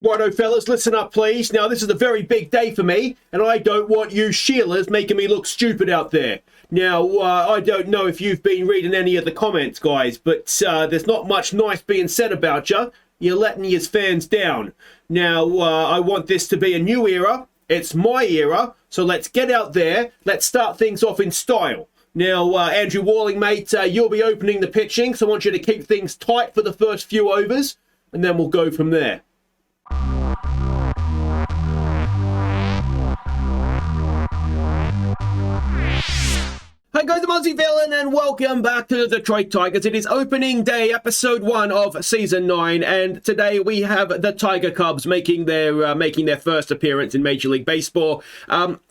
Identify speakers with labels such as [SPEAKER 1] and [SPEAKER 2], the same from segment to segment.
[SPEAKER 1] Righto, fellas, listen up, please. Now, this is a very big day for me, and I don't want you Sheilas making me look stupid out there. Now, I don't know if you've been reading any of the comments, guys, but there's not much nice being said about you. You're letting your fans down. Now, I want this to be a new era. It's my era, so let's get out there. Let's start things off in style. Now, Andrew Walling, mate, you'll be opening the pitching, so I want you to keep things tight for the first few overs, and then we'll go from there. Hi guys, I'm Aussie Villain and welcome back to the Detroit Tigers. It is opening day, episode 1 of season 9, and today we have the Tiger Cubs making their first appearance in Major League Baseball.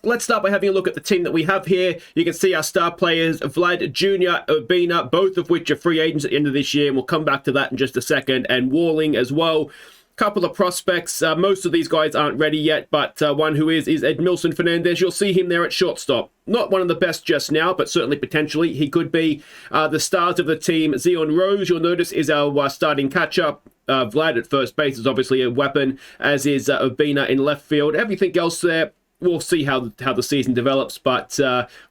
[SPEAKER 1] Let's start by having a look at the team that we have here. You can see our star players, Vlad Jr., Urbina, both of which are free agents at the end of this year, and we'll come back to that in just a second, and Walling as well. Couple of prospects. Most of these guys aren't ready yet, but one who is Edmilson Fernandez. You'll see him there at shortstop. Not one of the best just now, but certainly potentially he could be. The stars of the team, Zion Rose, you'll notice, is our starting catcher. Vlad at first base is obviously a weapon, as is Urbina in left field. Everything else there, we'll see how the season develops, but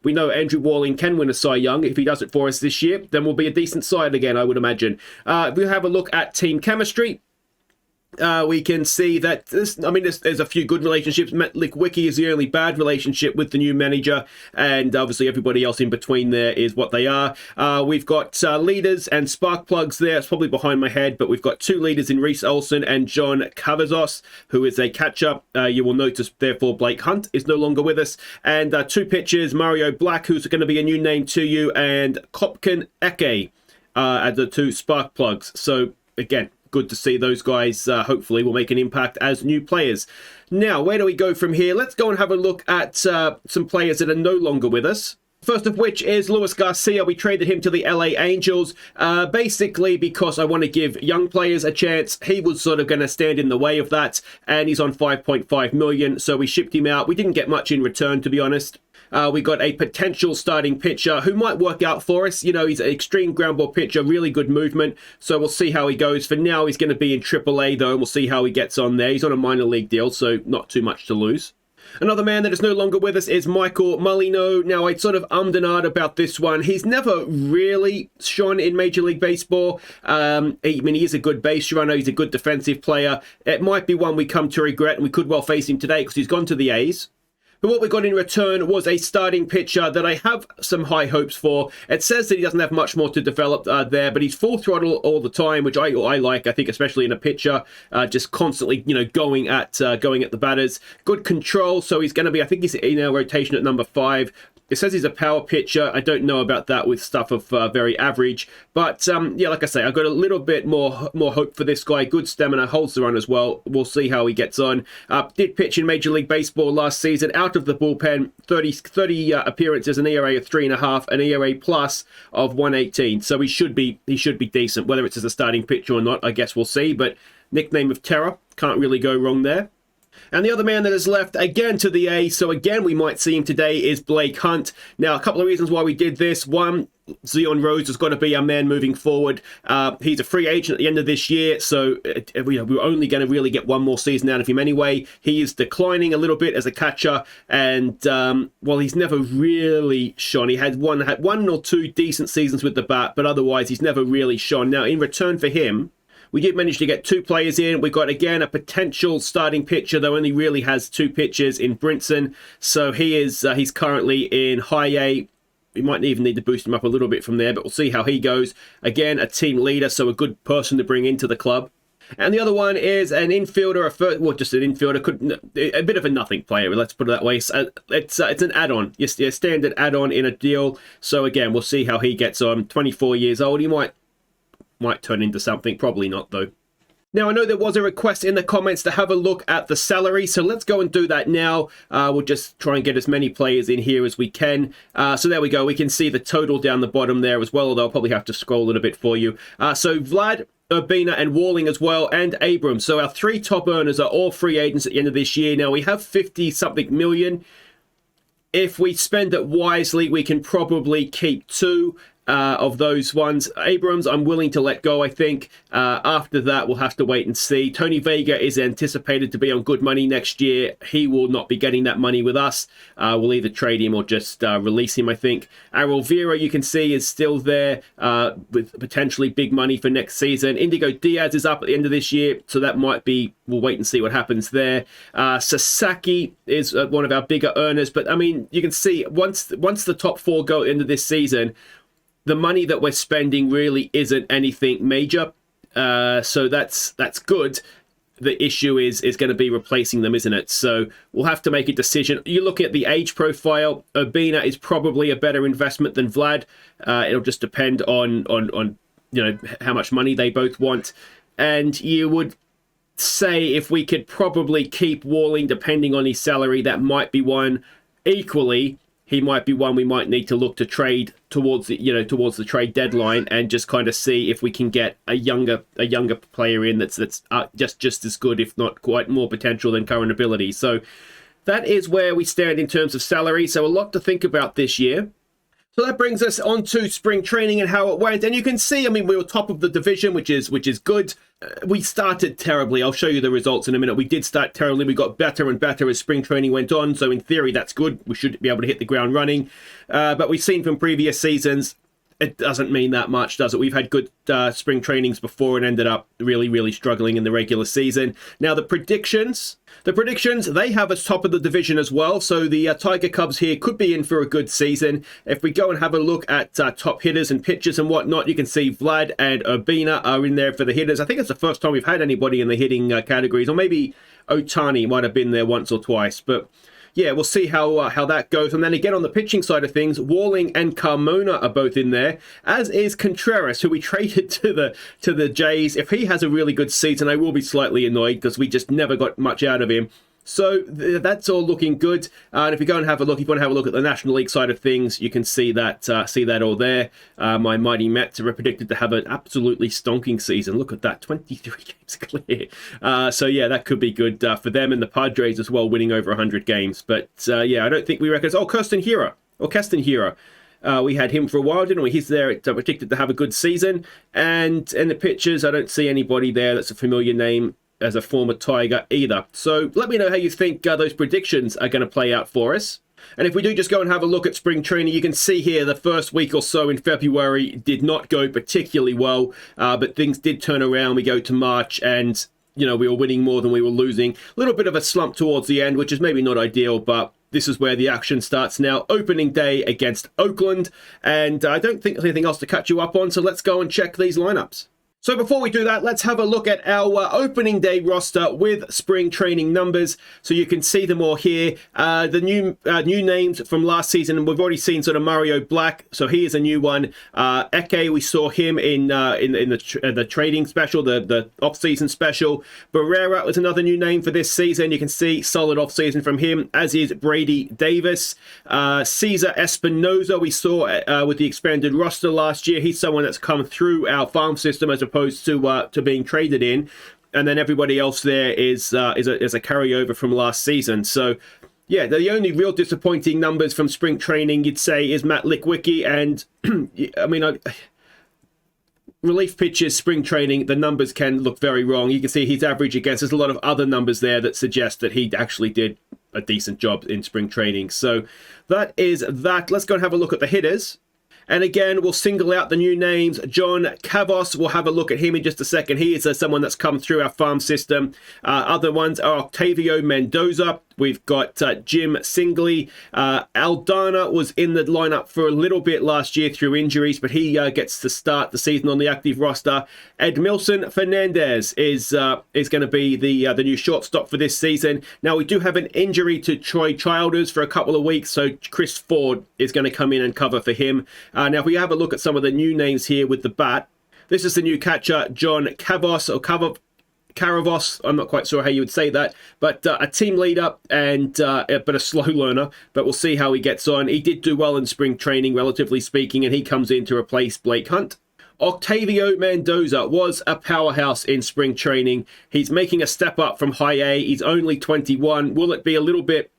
[SPEAKER 1] we know Andrew Walling can win a Cy Young. If he does it for us this year, then we'll be a decent side again, I would imagine. We'll have a look at team chemistry. We can see that there's a few good relationships. Metlick Wiki is the only bad relationship with the new manager, and obviously everybody else in between there is what they are. We've got leaders and spark plugs there. It's probably behind my head, but we've got 2 leaders in Reese Olson and John Cavazos, who is a catcher. You will notice, therefore, Blake Hunt is no longer with us. And 2 pitchers, Mario Black, who's going to be a new name to you, and Kopkin Eke as the 2 spark plugs. So, again, good to see those guys. Hopefully will make an impact as new players. Now, where do we go from here? Let's go and have a look at some players that are no longer with us. First of which is Luis Garcia. We traded him to the LA Angels, basically because I want to give young players a chance. He was sort of going to stand in the way of that, and he's on $5.5 million, so we shipped him out. We didn't get much in return, to be honest. We got a potential starting pitcher who might work out for us. You know, he's an extreme ground ball pitcher, really good movement, so we'll see how he goes. For now, he's going to be in AAA, though, and we'll see how he gets on there. He's on a minor league deal, so not too much to lose. Another man that is no longer with us is Michael Molino. Now, I sort of ummed and ahed about this one. He's never really shone in Major League Baseball. He is a good base runner. He's a good defensive player. It might be one we come to regret, and we could well face him today because he's gone to the A's. But what we got in return was a starting pitcher that I have some high hopes for. It says that he doesn't have much more to develop there, but he's full throttle all the time, which I like. I think especially in a pitcher, just constantly, going at the batters. Good control, so he's going to be. I think he's in our rotation at number 5. It says he's a power pitcher. I don't know about that with stuff of very average. But, yeah, like I say, I've got a little bit more hope for this guy. Good stamina, holds the run as well. We'll see how he gets on. Did pitch in Major League Baseball last season, out of the bullpen, 30 appearances, an ERA of 3.5, an ERA plus of 118. So he should be decent. Whether it's as a starting pitcher or not, I guess we'll see. But nickname of Terror, can't really go wrong there. And the other man that has left, again, to the A, so again, we might see him today, is Blake Hunt. Now, a couple of reasons why we did this. One, Zion Rose has got to be our man moving forward. He's a free agent at the end of this year, so we're only going to really get one more season out of him anyway. He is declining a little bit as a catcher, and, well, he's never really shone. He had one or 2 decent seasons with the bat, but otherwise, he's never really shone. Now, in return for him, we did manage to get 2 players in. We've got, again, a potential starting pitcher, though only really has 2 pitchers in Brinson. So he's currently in high A. We might even need to boost him up a little bit from there, but we'll see how he goes. Again, a team leader, so a good person to bring into the club. And the other one is an infielder, just an infielder, a bit of a nothing player, let's put it that way. It's an add-on, your standard add-on in a deal. So again, we'll see how he gets on. 24 years old, he might turn into something, probably not though. Now, I know there was a request in the comments to have a look at the salary, so let's go and do that now. We'll just try and get as many players in here as we can. So there we go. We can see the total down the bottom there as well, although I'll probably have to scroll it a bit for you. So Vlad, Urbina and Walling as well, and Abram. So our 3 top earners are all free agents at the end of this year. Now, we have 50-something million. If we spend it wisely, we can probably keep 2 of those ones. Abrams, I'm willing to let go, I think. After that, we'll have to wait and see. Tony Vega is anticipated to be on good money next year. He will not be getting that money with us. We'll either trade him or just release him, I think. Errol Vera, you can see, is still there with potentially big money for next season. Indigo Diaz is up at the end of this year, so that might be, we'll wait and see what happens there. Sasaki is one of our bigger earners, but I mean, you can see once the top four go into this season, the money that we're spending really isn't anything major. So that's good. The issue is going to be replacing them, isn't it? So we'll have to make a decision. You look at the age profile, Urbina is probably a better investment than Vlad. It'll just depend on how much money they both want. And you would say if we could probably keep Walling depending on his salary, that might be one. Equally, he might be one we might need to look to trade towards the trade deadline and just kind of see if we can get a younger player in that's just as good, if not quite more potential than current ability. So that is where we stand in terms of salary. So a lot to think about this year. So that brings us on to spring training and how it went. And you can see, I mean, we were top of the division, which is good. We started terribly. I'll show you the results in a minute. We did start terribly. We got better and better as spring training went on. So in theory, that's good. We should be able to hit the ground running. But we've seen from previous seasons, it doesn't mean that much, does it? We've had good spring trainings before and ended up really, really struggling in the regular season. Now, the predictions, they have us top of the division as well. So the Tiger Cubs here could be in for a good season. If we go and have a look at top hitters and pitchers and whatnot, you can see Vlad and Urbina are in there for the hitters. I think it's the first time we've had anybody in the hitting categories, or maybe Otani might have been there once or twice. But yeah, we'll see how that goes. And then again, on the pitching side of things, Walling and Carmona are both in there, as is Contreras, who we traded to the Jays. If he has a really good season, I will be slightly annoyed because we just never got much out of him. So that's all looking good. And if you go and have a look, if you want to have a look at the National League side of things, you can see that all there. My mighty Mets are predicted to have an absolutely stonking season. Look at that, 23 games clear. So yeah, that could be good for them, and the Padres as well, winning over 100 games. But yeah, I don't think we reckon. Oh, Keston Hiura. We had him for a while, didn't we? He's there, predicted to have a good season. And in the pitchers, I don't see anybody there that's a familiar name as a former Tiger either. So let me know how you think those predictions are going to play out for us. And if we do just go and have a look at spring training, you can see here the first week or so in February did not go particularly well, but things did turn around. We go to March and, we were winning more than we were losing. A little bit of a slump towards the end, which is maybe not ideal, but this is where the action starts now. Opening day against Oakland, and I don't think there's anything else to catch you up on, so let's go and check these lineups. So before we do that, let's have a look at our opening day roster with spring training numbers, so you can see them all here. The new names from last season, and we've already seen sort of Mario Black, so he is a new one. Eke, we saw him in the trading special, the off-season special. Barrera was another new name for this season. You can see solid off-season from him, as is Brady Davis. Cesar Espinoza we saw with the expanded roster last year. He's someone that's come through our farm system as opposed to being traded in, and then everybody else there is a carryover from last season. So yeah, the only real disappointing numbers from spring training you'd say is Matt Lickwicki, and I mean, relief pitchers spring training, the numbers can look very wrong. You can see his average against, there's a lot of other numbers there that suggest that he actually did a decent job in spring training. So that is that. Let's go and have a look at the hitters. And again, we'll single out the new names. John Cavos, we'll have a look at him in just a second. He is someone that's come through our farm system. Other ones are Octavio Mendoza. We've got Jim Singley. Aldana was in the lineup for a little bit last year through injuries, but he gets to start the season on the active roster. Edmilson Fernandez is going to be the new shortstop for this season. Now, we do have an injury to Troy Childers for a couple of weeks, so Chris Ford is going to come in and cover for him. Now, if we have a look at some of the new names here with the bat, this is the new catcher, John Cavos, or Caravos, I'm not quite sure how you would say that, but a team leader and but a slow learner, but we'll see how he gets on. He did do well in spring training, relatively speaking, and he comes in to replace Blake Hunt. Octavio Mendoza was a powerhouse in spring training. He's making a step up from high A. He's only 21. Will it be a little bit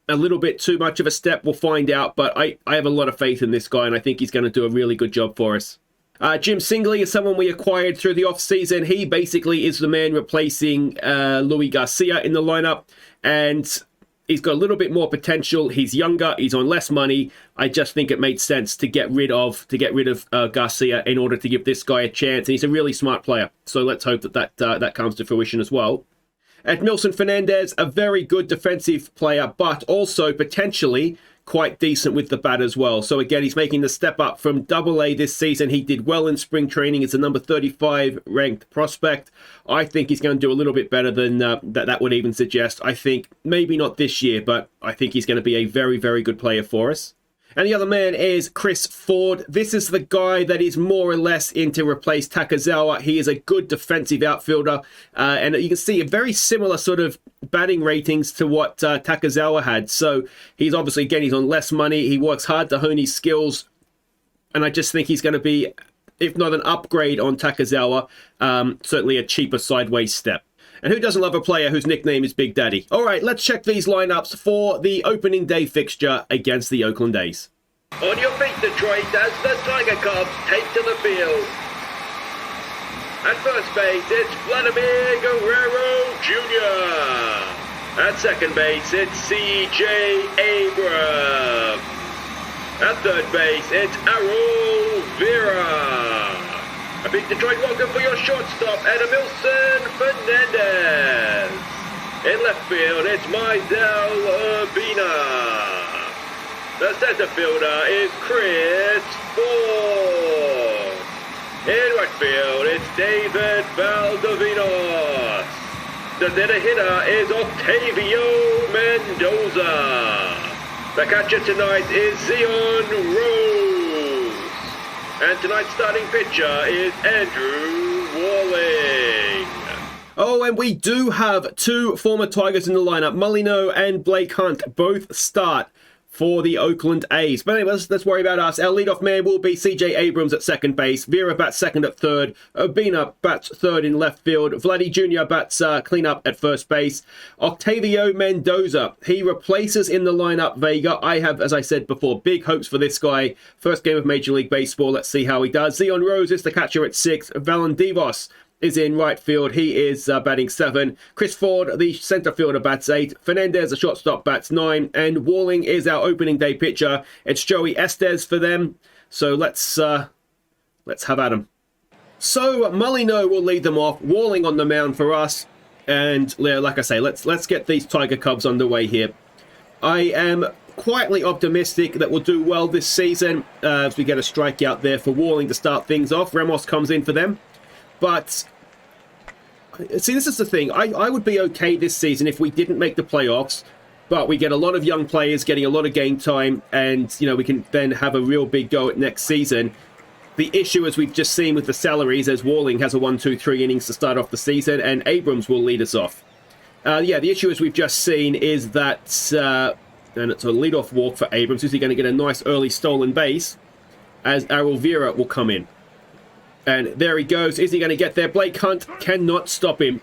[SPEAKER 1] a little bit too much of a step. We'll find out, but I have a lot of faith in this guy, and I think he's going to do a really good job for us. Jim Singley is someone we acquired through the offseason. He basically is the man replacing Louis Garcia in the lineup, and he's got a little bit more potential. He's younger. He's on less money. I just think it made sense to get rid of Garcia in order to give this guy a chance. And he's a really smart player, so let's hope that comes to fruition as well. Edmilson Fernandez, a very good defensive player, but also potentially quite decent with the bat as well. So again, he's making the step up from AA this season. He did well in spring training. It's a number 35 ranked prospect. I think he's going to do a little bit better than that would even suggest. I think maybe not this year, but I think he's going to be a very, very good player for us. And the other man is Chris Ford. This is the guy that is more or less in to replace Takezawa. He is a good defensive outfielder. And you can see a very similar sort of batting ratings to what Takezawa had. So he's obviously, again, he's on less money. He works hard to hone his skills. And I just think he's going to be, if not an upgrade on Takezawa, certainly a cheaper sideways step. And who doesn't love a player whose nickname is Big Daddy? All right, let's check these lineups for the opening day fixture against the Oakland A's.
[SPEAKER 2] On your feet, Detroit, as the Tiger Cubs take to the field. At first base, it's Vladimir Guerrero Jr. At second base, it's C.J. Abrams. At third base, it's Errol Vera. A big Detroit welcome for your shortstop, Edmilson Fernandez. In left field, it's Mydell Urbina. The center fielder is Chris Ford. In right field, it's David Valdovinos. The dead hitter is Octavio Mendoza. The catcher tonight is Zion Rose. And tonight's starting pitcher is Andrew Walling.
[SPEAKER 1] Oh, and we do have two former Tigers in the lineup. Molino and Blake Hunt both start for the Oakland A's. But anyway, let's worry about us. Our leadoff man will be C.J. Abrams at second base. Vera bats second at third. Urbina bats third in left field. Vladdy Jr. bats cleanup at first base. Octavio Mendoza, he replaces in the lineup Vega. I have, as I said before, big hopes for this guy. First game of Major League Baseball. Let's see how he does. Zion Rose is the catcher at 6. Valandivos is in right field. He is batting 7. Chris Ford, the center fielder, bats 8. Fernandez, the shortstop, bats 9. And Walling is our opening day pitcher. It's Joey Estes for them. So let's have at him. So Molino will lead them off. Walling on the mound for us. And like I say, let's get these Tiger Cubs underway here. I am quietly optimistic that we'll do well this season as we get a strikeout there for Walling to start things off. Ramos comes in for them. But, see, this is the thing. I would be okay this season if we didn't make the playoffs, but we get a lot of young players getting a lot of game time, and, you know, we can then have a real big go at next season. The issue, as we've just seen with the salaries, as Walling has a 1-2-3 innings to start off the season, and Abrams will lead us off. The issue, as we've just seen, is that, and it's a leadoff walk for Abrams. Is he going to get a nice early stolen base, as Errol Vera will come in. And there he goes. Is he going to get there? Blake Hunt cannot stop him.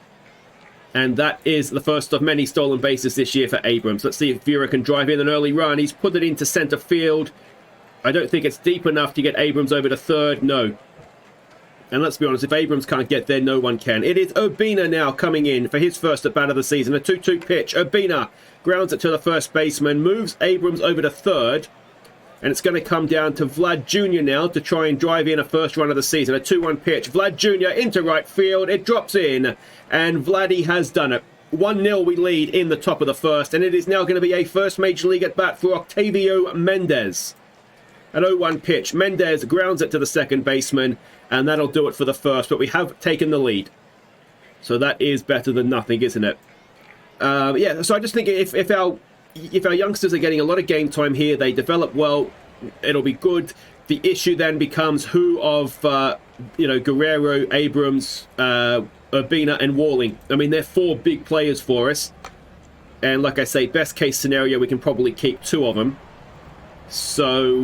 [SPEAKER 1] And that is the first of many stolen bases this year for Abrams. Let's see if Vera can drive in an early run. He's put it into center field. I don't think it's deep enough to get Abrams over to third. No. And let's be honest, if Abrams can't get there, no one can. It is Urbina now coming in for his first at-bat of the season. A 2-2 pitch. Urbina grounds it to the first baseman, moves Abrams over to third. And it's going to come down to Vlad Jr. now to try and drive in a first run of the season. A 2-1 pitch. Vlad Jr. into right field. It drops in. And Vladdy has done it. 1-0 we lead in the top of the first. And it is now going to be a first Major League at-bat for Octavio Mendez. An 0-1 pitch. Mendez grounds it to the second baseman. And that'll do it for the first. But we have taken the lead. So that is better than nothing, isn't it? So I just think if our youngsters are getting a lot of game time here, they develop well, it'll be good. The issue then becomes who of, Guerrero, Abrams, Urbina, and Walling. I mean, they're 4 big players for us. And like I say, best case scenario, we can probably keep 2 of them. So,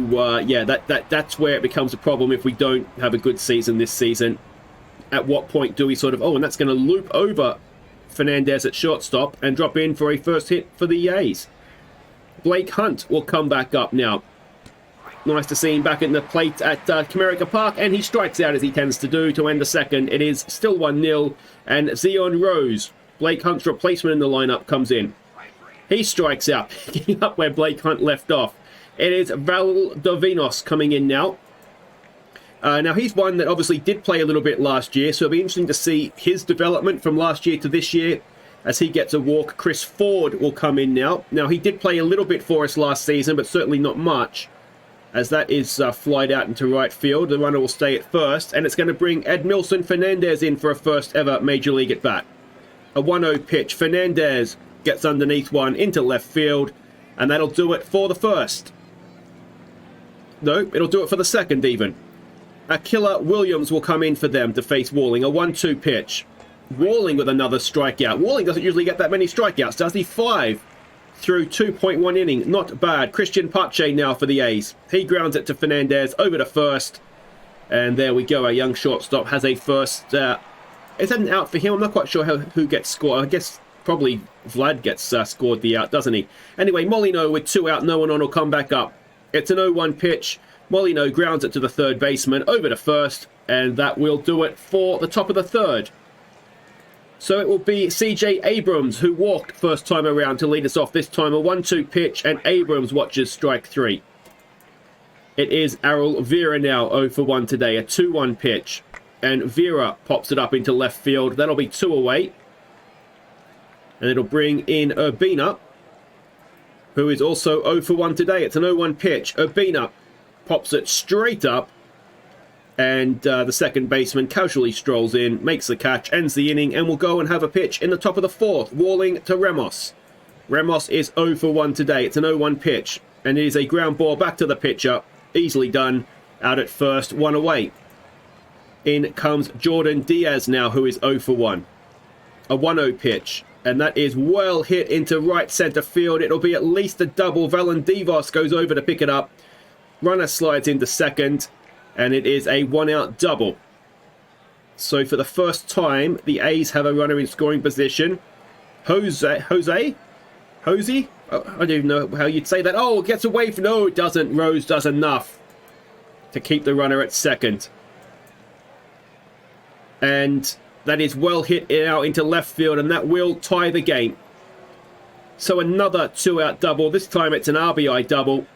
[SPEAKER 1] that's where it becomes a problem if we don't have a good season this season. At what point do we and that's going to loop over Fernandez at shortstop and drop in for a first hit for the A's. Blake Hunt will come back up now. Nice to see him back in the plate at Comerica Park, and he strikes out as he tends to do to end the second. It is still 1-0, and Zion Rose, Blake Hunt's replacement in the lineup, comes in. He strikes out, picking up where Blake Hunt left off. It is Valdovinos coming in now. Now, he's one that obviously did play a little bit last year, so it'll be interesting to see his development from last year to this year as he gets a walk. Chris Ford will come in now. Now, he did play a little bit for us last season, but certainly not much, as that is flied out into right field. The runner will stay at first, and it's going to bring Edmilson Fernandez in for a first ever Major League at bat. A 1-0 pitch. Fernandez gets underneath one into left field, and that'll do it for the first. No, it'll do it for the second even. Akilla Williams will come in for them to face Walling. A 1-2 pitch. Walling with another strikeout. Walling doesn't usually get that many strikeouts, does he? 5 through 2.1 inning. Not bad. Christian Pache now for the A's. He grounds it to Fernandez over to first. And there we go. Our young shortstop has a first. Is that an out for him? I'm not quite sure who gets scored. I guess probably Vlad gets scored the out, doesn't he? Anyway, Molino with 2 out, no one on will come back up. It's an 0-1 pitch. Molino grounds it to the third baseman, over to first, and that will do it for the top of the third. So it will be CJ Abrams who walked first time around to lead us off this time. A 1-2 pitch, and Abrams watches strike 3. It is Errol Vera now 0 for 1 today. A 2-1 pitch, and Vera pops it up into left field. That'll be 2 away. And it'll bring in Urbina, who is also 0 for 1 today. It's an 0-1 pitch. Urbina pops it straight up, and the second baseman casually strolls in, makes the catch, ends the inning, and will go and have a pitch in the top of the fourth. Walling to Ramos. Ramos is 0 for 1 today. It's an 0-1 pitch, and it is a ground ball back to the pitcher. Easily done. Out at first, 1 away. In comes Jordan Diaz now, who is 0 for 1. A 1-0 pitch, and that is well hit into right center field. It'll be at least a double. Valandivos goes over to pick it up. Runner slides into second, and it is a 1-out double. So for the first time, the A's have a runner in scoring position. Jose? Oh, I don't even know how you'd say that. Oh, it gets away from... No, it doesn't. Rose does enough to keep the runner at second. And that is well hit out into left field, and that will tie the game. So another 2-out double. This time it's an RBI double.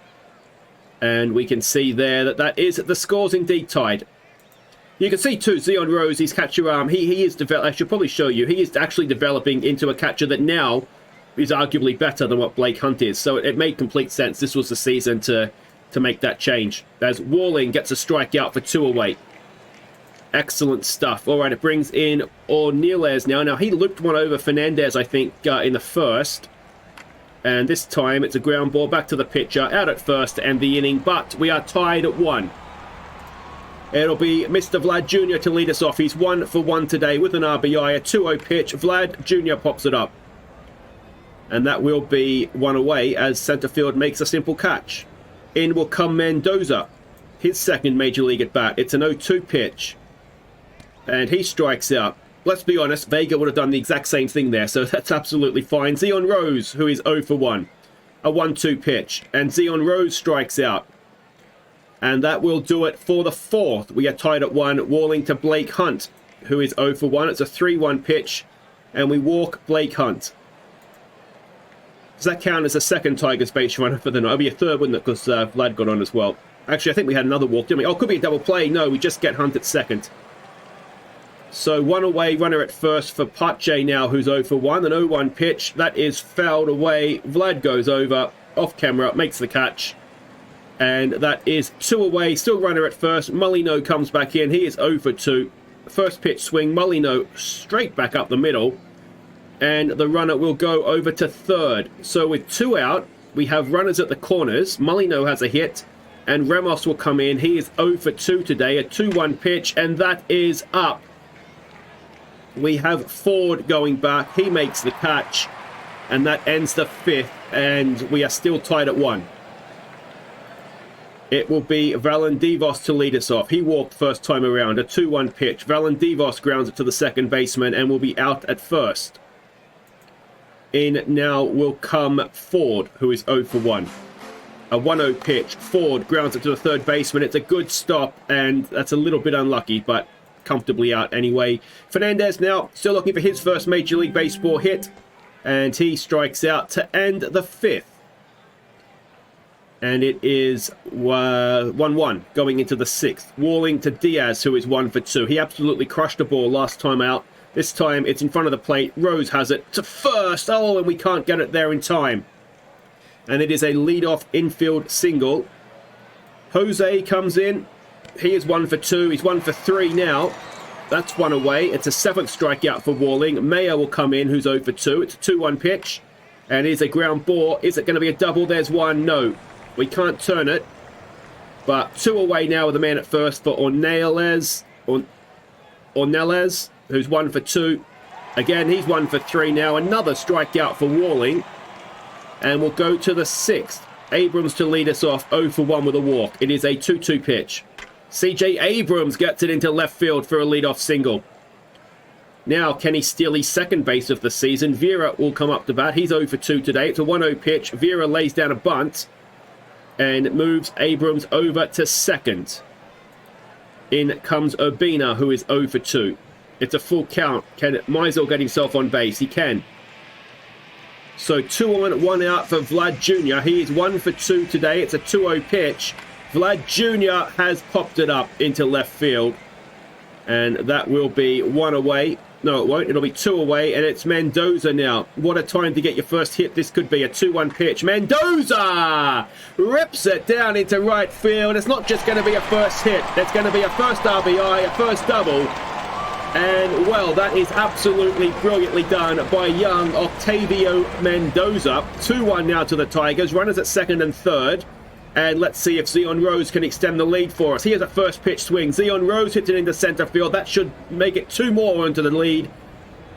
[SPEAKER 1] And we can see there that is the score's indeed tied. You can see too, Zion Rose, his catcher arm, he is I should probably show you, he is actually developing into a catcher that now is arguably better than what Blake Hunt is. So it made complete sense. This was the season to make that change. As Walling gets a strikeout for 2 away. Excellent stuff. All right, it brings in Ornelas now. Now, he looped one over Fernandez, I think, in the first. And this time, it's a ground ball back to the pitcher, out at first to end the inning. But we are tied at 1. It'll be Mr. Vlad Jr. to lead us off. He's 1 for 1 today with an RBI, a 2-0 pitch. Vlad Jr. pops it up. And that will be 1 away as center field makes a simple catch. In will come Mendoza, his second Major League at bat. It's an 0-2 pitch. And he strikes out. Let's be honest, Vega would have done the exact same thing there, so that's absolutely fine. Zion Rose, who is 0 for 1. A 1-2 pitch. And Zion Rose strikes out. And that will do it for the fourth. We are tied at 1. Walling to Blake Hunt, who is 0 for 1. It's a 3-1 pitch. And we walk Blake Hunt. Does that count as a second Tigers base runner for the night? It'll be a third, wouldn't it? Because Vlad got on as well. Actually, I think we had another walk, didn't we? Oh, could be a double play. No, we just get Hunt at second. So 1 away, runner at first for Pache now, who's 0 for 1. An 0-1 pitch. That is fouled away. Vlad goes over, off camera, makes the catch. And that is 2 away. Still runner at first. Molino comes back in. He is 0 for 2. First pitch swing. Molino straight back up the middle. And the runner will go over to third. So with 2 out, we have runners at the corners. Molino has a hit. And Ramos will come in. He is 0 for 2 today. A 2-1 pitch. And that is up. We have Ford going back. He makes the catch. And that ends the fifth. And we are still tied at 1. It will be Valandivos to lead us off. He walked first time around. A 2-1 pitch. Valandivos grounds it to the second baseman and will be out at first. In now will come Ford, who is 0 for 1. A 1-0 pitch. Ford grounds it to the third baseman. It's a good stop, and that's a little bit unlucky, but comfortably out anyway. Fernandez now still looking for his first Major League Baseball hit, and he strikes out to end the 5th. And it is 1-1 going into the 6th. Walling to Diaz, who is 1 for 2. He absolutely crushed the ball last time out. This time it's in front of the plate. Rose has it to first. Oh, and we can't get it there in time. And it is a leadoff infield single. Jose comes in. He is 1 for 2. He's 1 for 3 now. That's one away. It's a 7th strikeout for Walling. Mayer will come in, who's 0 for 2. It's a 2-1 pitch. And it is a ground ball. Is it going to be a double? There's one. No. We can't turn it. But 2 away now with the man at first for Ornelas, who's 1 for 2. Again, he's 1 for 3 now. Another strikeout for Walling. And we'll go to the 6th. Abrams to lead us off, 0 for 1 with a walk. It is a 2-2 pitch. CJ Abrams gets it into left field for a leadoff single. Now, can he steal his second base of the season? Vera will come up to bat. He's 0 for 2 today. It's a 1-0 pitch. Vera lays down a bunt and moves Abrams over to second. In comes Urbina, who is 0 for 2. It's a full count. Can Meisel get himself on base? He can. So 2 on, 1 out for Vlad Jr. He is 1 for 2 today. It's a 2-0 pitch. Vlad Jr. has popped it up into left field. And that will be 1 away. No, it won't. It'll be 2 away. And it's Mendoza now. What a time to get your first hit. This could be a 2-1 pitch. Mendoza rips it down into right field. It's not just going to be a first hit. It's going to be a first RBI, a first double. And, well, that is absolutely brilliantly done by young Octavio Mendoza. 2-1 now to the Tigers. Runners at second and third. And let's see if Zion Rose can extend the lead for us. Here's a first pitch swing. Zion Rose hits it into center field. That should make it 2 more into the lead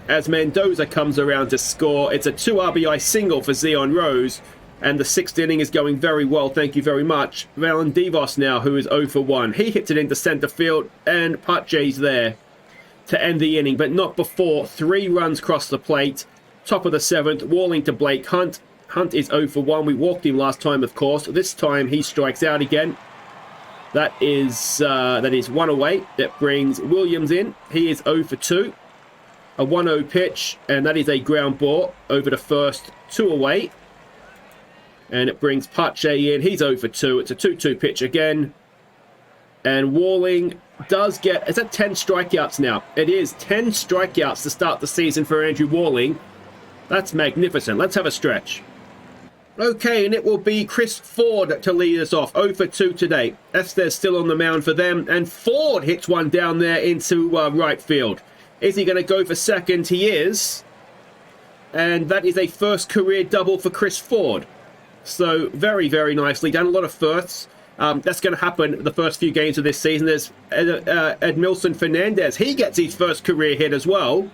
[SPEAKER 1] as Mendoza comes around to score. It's a 2 RBI single for Zion Rose. And the 6th inning is going very well. Thank you very much. Valen Divos now, who is 0 for 1. He hits it into center field. And Pache's there to end the inning, but not before 3 runs cross the plate. Top of the 7th, Walling to Blake Hunt. Hunt is 0 for 1. We walked him last time, of course. This time he strikes out again. That is 1 away. That brings Williams in. He is 0 for 2. A 1-0 pitch, and that is a ground ball over to first, 2 away. And it brings Pache in. He's 0 for 2. It's a 2-2 pitch again. And Walling does get... Is that 10 strikeouts now? It is 10 strikeouts to start the season for Andrew Walling. That's magnificent. Let's have a stretch. Okay, and it will be Chris Ford to lead us off. 0 for 2 today. Estes still on the mound for them. And Ford hits one down there into right field. Is he going to go for second? He is. And that is a first career double for Chris Ford. So very, very nicely done. A lot of firsts. That's going to happen the first few games of this season. There's Edmilson Fernandez. He gets his first career hit as well.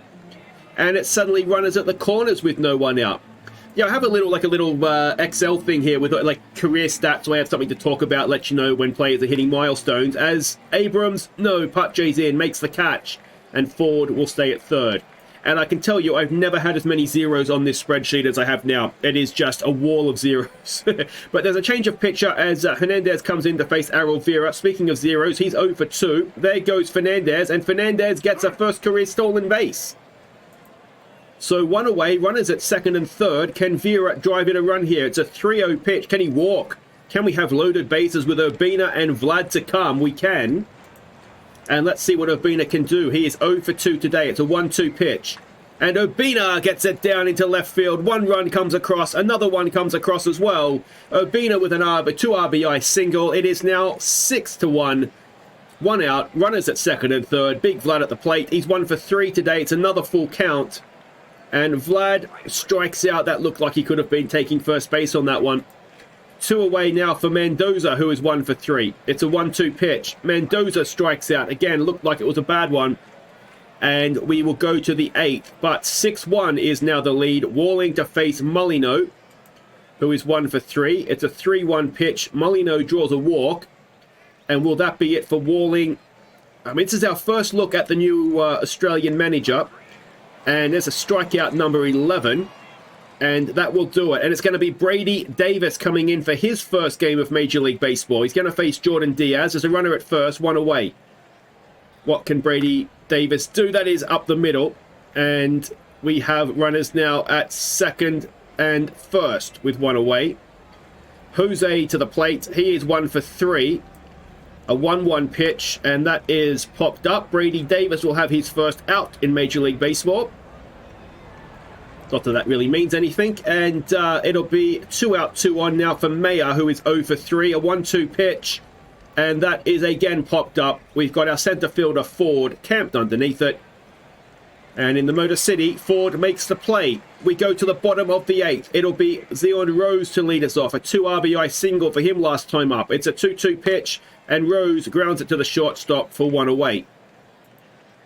[SPEAKER 1] And it's suddenly runners at the corners with no one out. Yeah, I have a little Excel thing here with like career stats, so I have something to talk about, let you know when players are hitting milestones. As Abrams, no, Pache's in, makes the catch, and Ford will stay at third. And I can tell you, I've never had as many zeros on this spreadsheet as I have now. It is just a wall of zeros. But there's a change of pitcher as Hernandez comes in to face Errol Vera. Speaking of zeros, he's 0 for 2. There goes Fernandez, and Fernandez gets a first career stolen base. So 1 away, runners at second and third. Can Vera drive in a run here? It's a 3-0 pitch. Can he walk? Can we have loaded bases with Urbina and Vlad to come? We can. And let's see what Urbina can do. He is 0 for 2 today. It's a 1-2 pitch. And Urbina gets it down into left field. 1 run comes across. Another one comes across as well. Urbina with a 2 RBI single. It is now 6-1. 1 out. Runners at second and third. Big Vlad at the plate. He's 1 for 3 today. It's another full count. And Vlad strikes out. That looked like he could have been taking first base on that one. 2 away now for Mendoza, who is 1 for 3. It's a 1-2 pitch. Mendoza strikes out. Again, looked like it was a bad one. And we will go to the 8th. But 6-1 is now the lead. Walling to face Molino, who is 1 for 3. It's a 3-1 pitch. Molino draws a walk. And will that be it for Walling? I mean, this is our first look at the new Australian manager. And there's a strikeout number 11. And that will do it. And it's going to be Brady Davis coming in for his first game of Major League Baseball. He's going to face Jordan Diaz as a runner at first, 1 away. What can Brady Davis do? That is up the middle. And we have runners now at second and first with 1 away. Jose to the plate. He is 1 for 3. A 1-1 pitch, and that is popped up. Brady Davis will have his first out in Major League Baseball. Not that that really means anything. And it'll be 2 out, 2 on now for Mayer, who is 0 for 3. A 1-2 pitch. And that is again popped up. We've got our center fielder, Ford, camped underneath it. And in the Motor City, Ford makes the play. We go to the bottom of the 8th. It'll be Zion Rose to lead us off. A 2 RBI single for him last time up. It's a 2-2 pitch. And Rose grounds it to the shortstop for 1 away.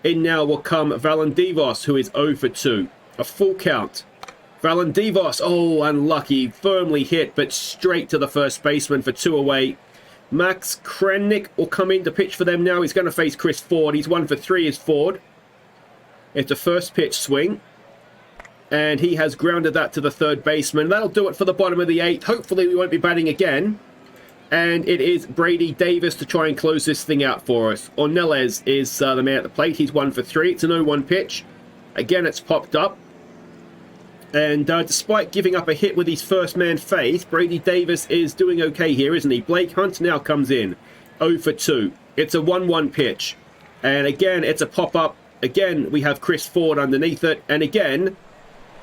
[SPEAKER 1] In now will come Valandivos, who is 0 for 2. A full count. Valandivos, oh, unlucky. Firmly hit, but straight to the first baseman for 2 away. Max Krennick will come in to pitch for them now. He's going to face Chris Ford. He's 1 for 3 is Ford. It's a first pitch swing. And he has grounded that to the third baseman. That'll do it for the bottom of the 8th. Hopefully we won't be batting again. And it is Brady Davis to try and close this thing out for us. Ornelas is the man at the plate. He's 1 for 3. It's an 0-1 pitch. Again, it's popped up. And despite giving up a hit with his first man faith, Brady Davis is doing okay here, isn't he? Blake Hunt now comes in. 0 for 2. It's a 1-1 pitch. And again, it's a pop-up. Again, we have Chris Ford underneath it. And again,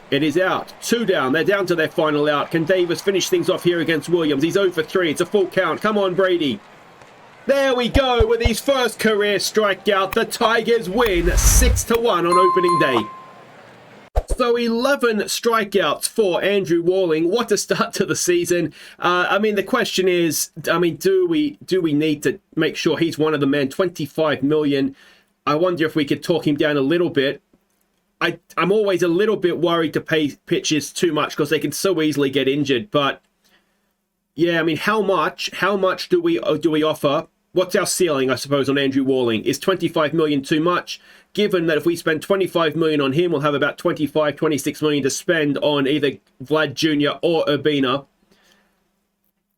[SPEAKER 1] it is out. 2 down. They're down to their final out. Can Davis finish things off here against Williams? He's 0 for 3. It's a full count. Come on, Brady. There we go. With his first career strikeout, the Tigers win 6-1 on opening day. So 11 strikeouts for Andrew Walling. What a start to the season. I mean, the question is, do we need to make sure he's one of the men? 25 million. I wonder if we could talk him down a little bit. I'm always a little bit worried to pay pitchers too much because they can so easily get injured. But yeah, I mean, how much do we offer? What's our ceiling, I suppose, on Andrew Walling? Is 25 million too much? Given that if we spend 25 million on him, we'll have about 25, 26 million to spend on either Vlad Jr. or Urbina.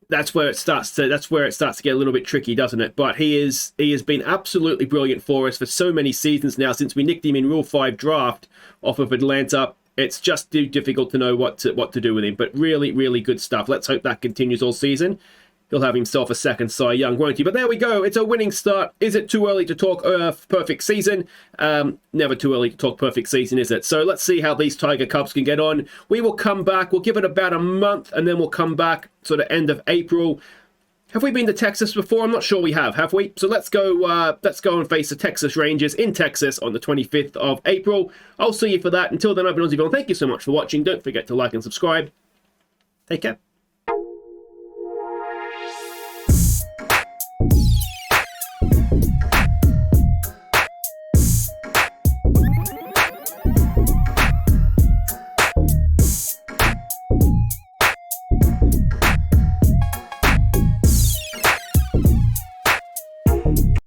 [SPEAKER 1] That's where it starts to get a little bit tricky, doesn't it? But he has been absolutely brilliant for us for so many seasons now since we nicked him in Rule 5 draft off of Atlanta. It's just too difficult to know what to do with him. But really, really good stuff. Let's hope that continues all season. He'll have himself a second Cy Young, won't he? But there we go. It's a winning start. Is it too early to talk perfect season? Never too early to talk perfect season, is it? So let's see how these Tiger Cubs can get on. We will come back. We'll give it about a month, and then we'll come back sort of end of April. Have we been to Texas before? I'm not sure we have we? So let's go and face the Texas Rangers in Texas on the 25th of April. I'll see you for that. Until then, I've been Aussie. Thank you so much for watching. Don't forget to like and subscribe. Take care.